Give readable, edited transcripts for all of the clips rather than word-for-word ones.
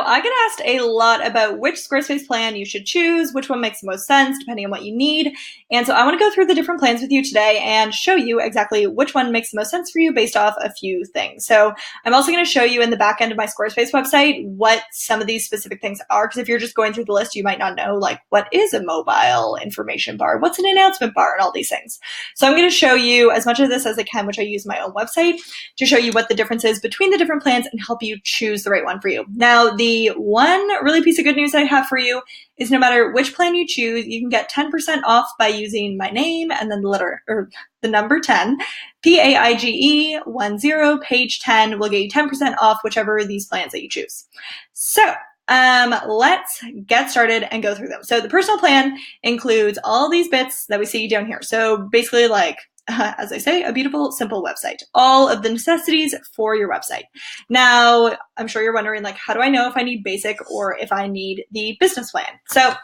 I get asked a lot about which Squarespace plan you should choose, which one makes the most sense depending on what you need. And so I want to go through the different plans with you today and show you exactly which one makes the most sense for you based off a few things. So I'm also going to show you in the back end of my Squarespace website what some of these specific things are, because if you're just going through the list, you might not know like what is a mobile information bar, what's an announcement bar, and all these things. So I'm going to show you as much of this as I can, which I use my own website, to show you what the difference is between the different plans and help you choose the right one for you. Now, the one really piece of good news I have for you is no matter which plan you choose, you can get 10% off by using my name and then the number 10, PAIGE10, page 10 will get you 10% off whichever of these plans that you choose. So let's get started and go through them. So the personal plan includes all these bits that we see down here. So basically like, as I say, a beautiful, simple website. All of the necessities for your website. Now, I'm sure you're wondering, like, how do I know if I need basic or if I need the business plan? So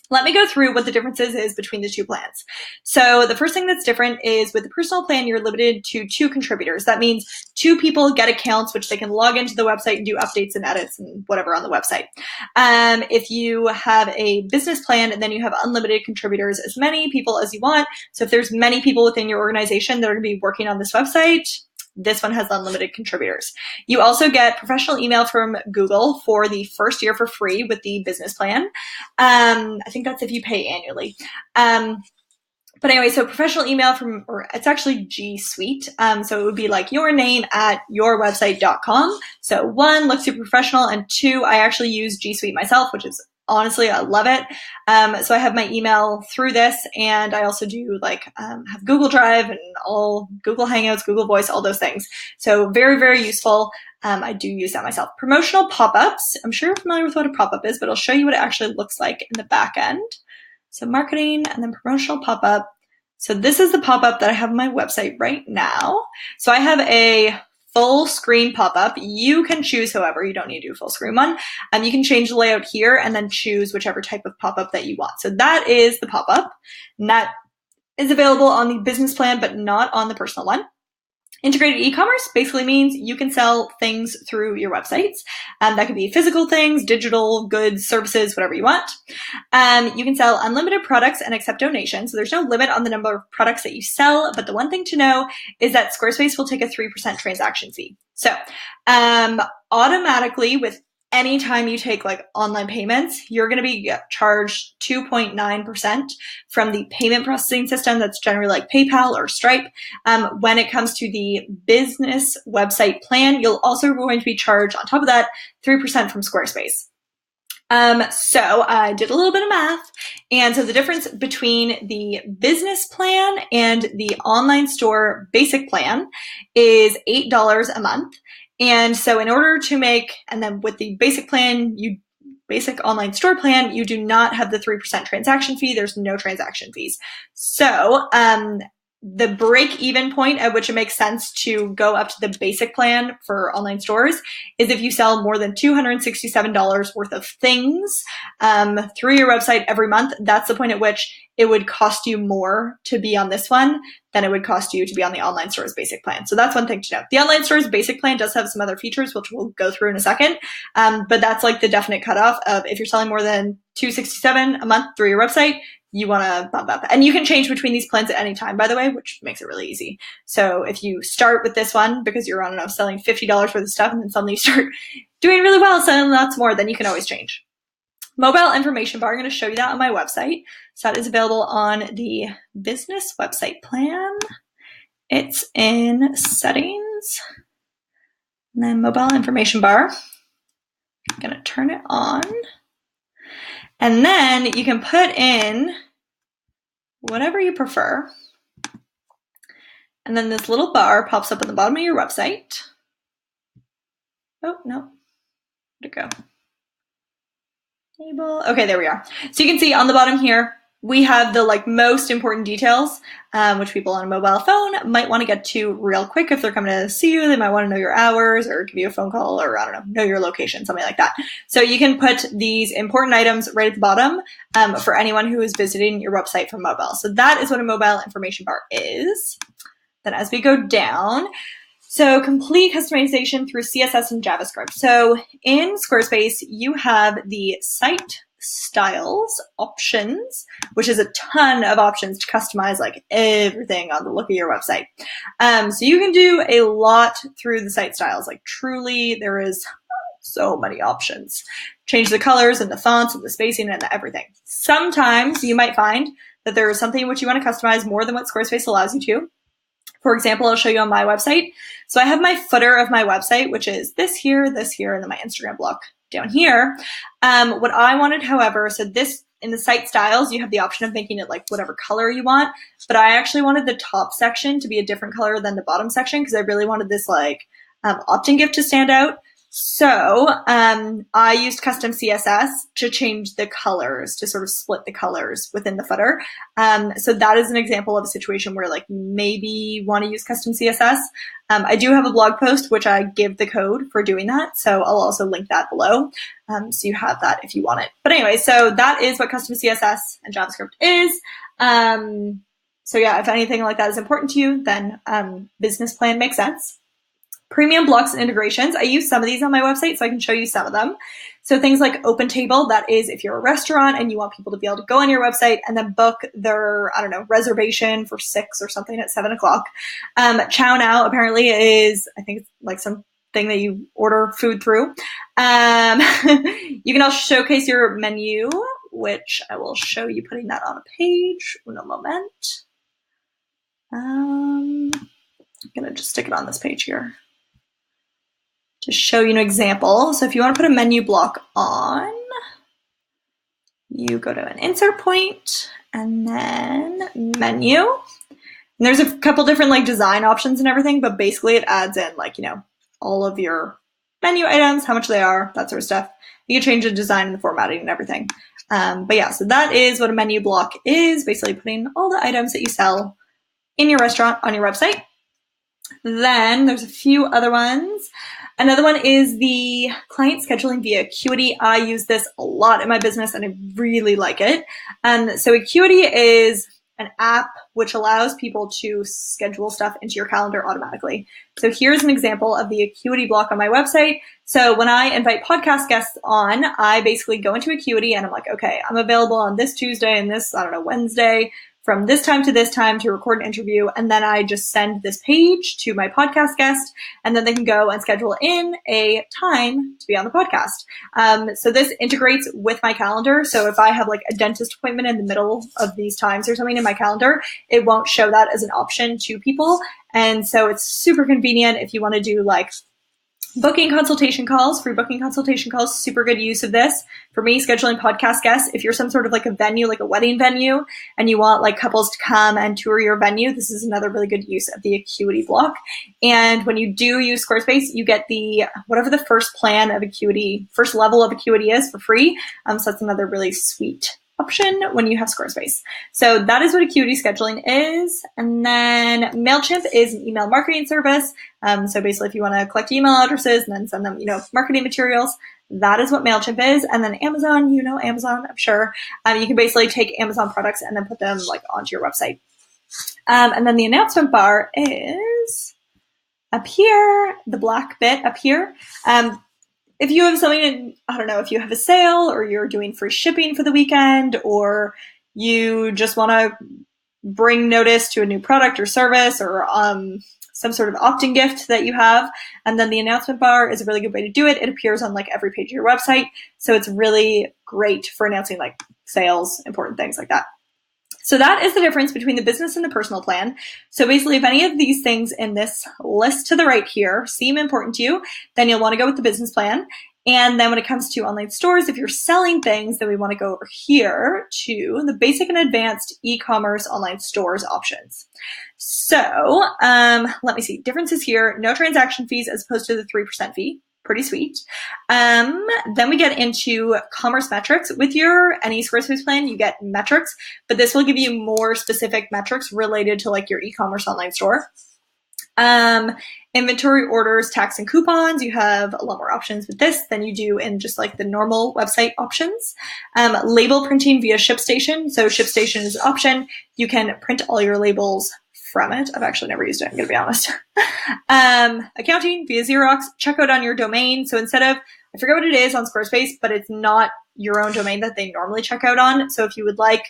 let me go through what the differences is between the two plans. So the first thing that's different is with the personal plan, you're limited to 2 contributors. That means 2 people get accounts, which they can log into the website and do updates and edits and whatever on the website. If you have a business plan, then you have unlimited contributors, as many people as you want. So if there's many people within your organization that are going to be working on this website, this one has unlimited contributors. You also get professional email from Google for the first year for free with the business plan. I think that's if you pay annually. But anyway, so professional email or it's actually G Suite. So it would be like your name at yourwebsite.com. So 1, looks super professional, and 2, I actually use G Suite myself, which is honestly, I love it. So I have my email through this, and I also do have Google Drive and all Google Hangouts, Google Voice, all those things. So very, very useful. I do use that myself. Promotional Pop-Ups. I'm sure you're familiar with what a pop-up is, but I'll show you what it actually looks like in the back end. So marketing and then promotional pop-up. So this is the pop-up that I have on my website right now. So I have a full screen pop-up. You can choose, however, you don't need to do a full screen one. You can change the layout here and then choose whichever type of pop-up that you want. So that is the pop-up, and that is available on the business plan, but not on the personal one. Integrated e-commerce basically means you can sell things through your websites. That could be physical things, digital goods, services, whatever you want. You can sell unlimited products and accept donations. So there's no limit on the number of products that you sell. But the one thing to know is that Squarespace will take a 3% transaction fee. So automatically with anytime you take like online payments, you're going to be charged 2.9% from the payment processing system. That's generally like PayPal or Stripe. When it comes to the business website plan, you'll also going to be charged on top of that 3% from Squarespace. So I did a little bit of math. And so the difference between the business plan and the online store basic plan is $8 a month. And so in order to and then with the basic plan, basic online store plan, you do not have the 3% transaction fee. There's no transaction fees. So, the break-even point at which it makes sense to go up to the basic plan for online stores is if you sell more than $267 worth of things through your website every month. That's the point at which it would cost you more to be on this one than it would cost you to be on the online store's basic plan. So that's one thing to note. The online store's basic plan does have some other features, which we'll go through in a second. But that's like the definite cutoff of if you're selling more than $267 a month through your website, you want to bump up. And you can change between these plans at any time, by the way, which makes it really easy. So if you start with this one because you're, I don't know, selling $50 worth of stuff and then suddenly you start doing really well, selling lots more, then you can always change. Mobile information bar, I'm going to show you that on my website. So that is available on the business website plan. It's in settings. And then mobile information bar. I'm going to turn it on. And then you can put in whatever you prefer. And then this little bar pops up at the bottom of your website. Oh, no. Where'd it go? Table. Okay, there we are. So you can see on the bottom here, we have the most important details, which people on a mobile phone might want to get to real quick. If they're coming to see you, they might want to know your hours or give you a phone call or, I don't know your location, something like that. So you can put these important items right at the bottom for anyone who is visiting your website from mobile. So that is what a mobile information bar is. Then as we go down, So complete customization through CSS and JavaScript. So in Squarespace, you have the site styles options, which is a ton of options to customize like everything on the look of your website. So you can do a lot through the site styles. Like truly, there is so many options. Change the colors and the fonts and the spacing and everything. Sometimes you might find that there is something which you want to customize more than what Squarespace allows you to. For example, I'll show you on my website. So I have my footer of my website, which is this here, and then my Instagram block down here. What I wanted, however, so this in the site styles, you have the option of making it like whatever color you want, but I actually wanted the top section to be a different color than the bottom section because I really wanted this like opt-in gift to stand out. So I used custom CSS to change the colors, to sort of split the colors within the footer. So that is an example of a situation where like maybe you want to use custom CSS. I do have a blog post, which I give the code for doing that. So I'll also link that below. So you have that if you want it. But anyway, so that is what custom CSS and JavaScript is. So yeah, if anything like that is important to you, then business plan makes sense. Premium blocks and integrations. I use some of these on my website, so I can show you some of them. So things like Open Table, that is if you're a restaurant and you want people to be able to go on your website and then book their, reservation for 6 or something at 7 o'clock. Chow Now apparently is, I think it's like something that you order food through. You can also showcase your menu, which I will show you putting that on a page. Uno moment. I'm going to just stick it on this page here to show you an example. So if you want to put a menu block on, you go to an insert point and then menu. And there's a couple different like design options and everything, but basically it adds in like, all of your menu items, how much they are, that sort of stuff. You can change the design and the formatting and everything. But yeah, so that is what a menu block is, basically putting all the items that you sell in your restaurant on your website. Then there's a few other ones. Another one is the client scheduling via Acuity. I use this a lot in my business and I really like it. So Acuity is an app which allows people to schedule stuff into your calendar automatically. So here's an example of the Acuity block on my website. So when I invite podcast guests on, I basically go into Acuity and I'm like, okay, I'm available on this Tuesday and this, Wednesday, from this time to record an interview. And then I just send this page to my podcast guest and then they can go and schedule in a time to be on the podcast. So this integrates with my calendar. So if I have like a dentist appointment in the middle of these times or something in my calendar, it won't show that as an option to people. And so it's super convenient if you want to do like booking consultation calls, free booking consultation calls, super good use of this. For me, scheduling podcast guests, if you're some sort of like a venue, like a wedding venue, and you want like couples to come and tour your venue, this is another really good use of the Acuity block. And when you do use Squarespace, you get the, whatever the first plan of Acuity, first level of Acuity is for free. So that's another really sweet option when you have Squarespace. So that is what Acuity scheduling is. And then Mailchimp is an email marketing service. So basically if you want to collect email addresses and then send them, marketing materials, that is what Mailchimp is. And then Amazon, Amazon, I'm sure. You can basically take Amazon products and then put them like onto your website. And then the announcement bar is up here, the black bit up here. If you have something, if you have a sale or you're doing free shipping for the weekend or you just want to bring notice to a new product or service or some sort of opt-in gift that you have, and then the announcement bar is a really good way to do it. It appears on like every page of your website. So it's really great for announcing like sales, important things like that. So that is the difference between the business and the personal plan. So basically, if any of these things in this list to the right here seem important to you, then you'll want to go with the business plan. And then when it comes to online stores, if you're selling things, then we want to go over here to the basic and advanced e-commerce online stores options. So let me see. Differences here. No transaction fees as opposed to the 3% fee. Pretty sweet. Then we get into commerce metrics. With any Squarespace plan, you get metrics, but this will give you more specific metrics related to like your e-commerce online store. Inventory orders, tax, and coupons. You have a lot more options with this than you do in just like the normal website options. Label printing via ShipStation. So ShipStation is an option. You can print all your labels from it. I've actually never used it, I'm going to be honest. Accounting via Xerox, checkout on your domain. So instead of, I forget what it is on Squarespace, but it's not your own domain that they normally check out on. So if you would like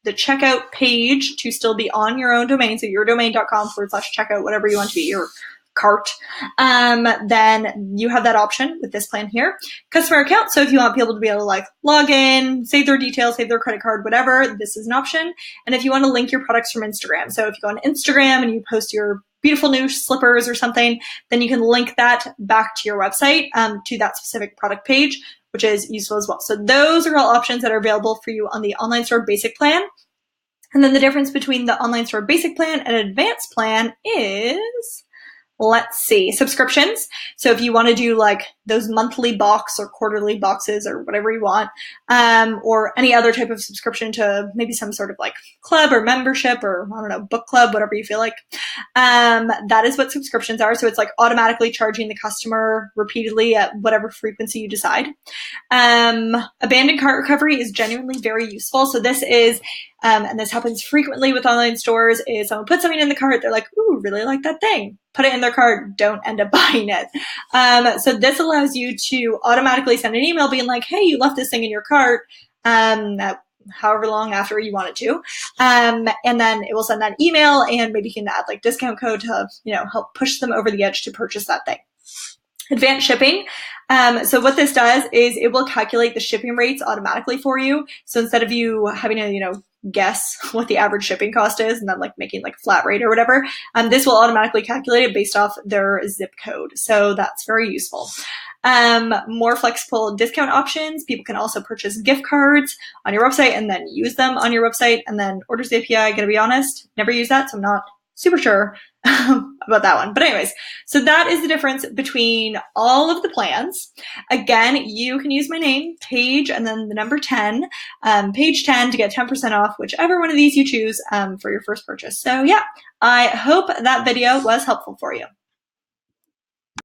the checkout page to still be on your own domain, so yourdomain.com/checkout, whatever you want to be, your cart, then you have that option with this plan here. Customer account, so if you want people to be able to like log in, save their details, save their credit card, whatever, this is an option. And if you want to link your products from Instagram, so if you go on Instagram and you post your beautiful new slippers or something, then you can link that back to your website, to that specific product page, which is useful as well. So those are all options that are available for you on the online store basic plan. And then the difference between the online store basic plan and advanced plan is, let's see, subscriptions. So if you want to do like those monthly box or quarterly boxes or whatever you want, or any other type of subscription to maybe some sort of like club or membership or, I don't know, book club, whatever you feel like, that is what subscriptions are. So it's like automatically charging the customer repeatedly at whatever frequency you decide. Abandoned cart recovery is genuinely very useful. So this is, and this happens frequently with online stores, is someone puts something in the cart, they're like, ooh, really like that thing. Put it in their cart, don't end up buying it. So this allows you to automatically send an email being like, hey, you left this thing in your cart, however long after you want it to. And then it will send that email, and maybe you can add like discount code to, help push them over the edge to purchase that thing. Advanced shipping. So what this does is it will calculate the shipping rates automatically for you. So instead of you having to, guess what the average shipping cost is and then like making like a flat rate or whatever, this will automatically calculate it based off their zip code. So that's very useful. More flexible discount options. People can also purchase gift cards on your website and then use them on your website. And then orders API, gotta be honest, never use that, so I'm not super sure about that one. But anyways, so that is the difference between all of the plans. Again, you can use my name, Paige, and then the number 10, page 10, to get 10% off whichever one of these you choose for your first purchase. So yeah, I hope that video was helpful for you.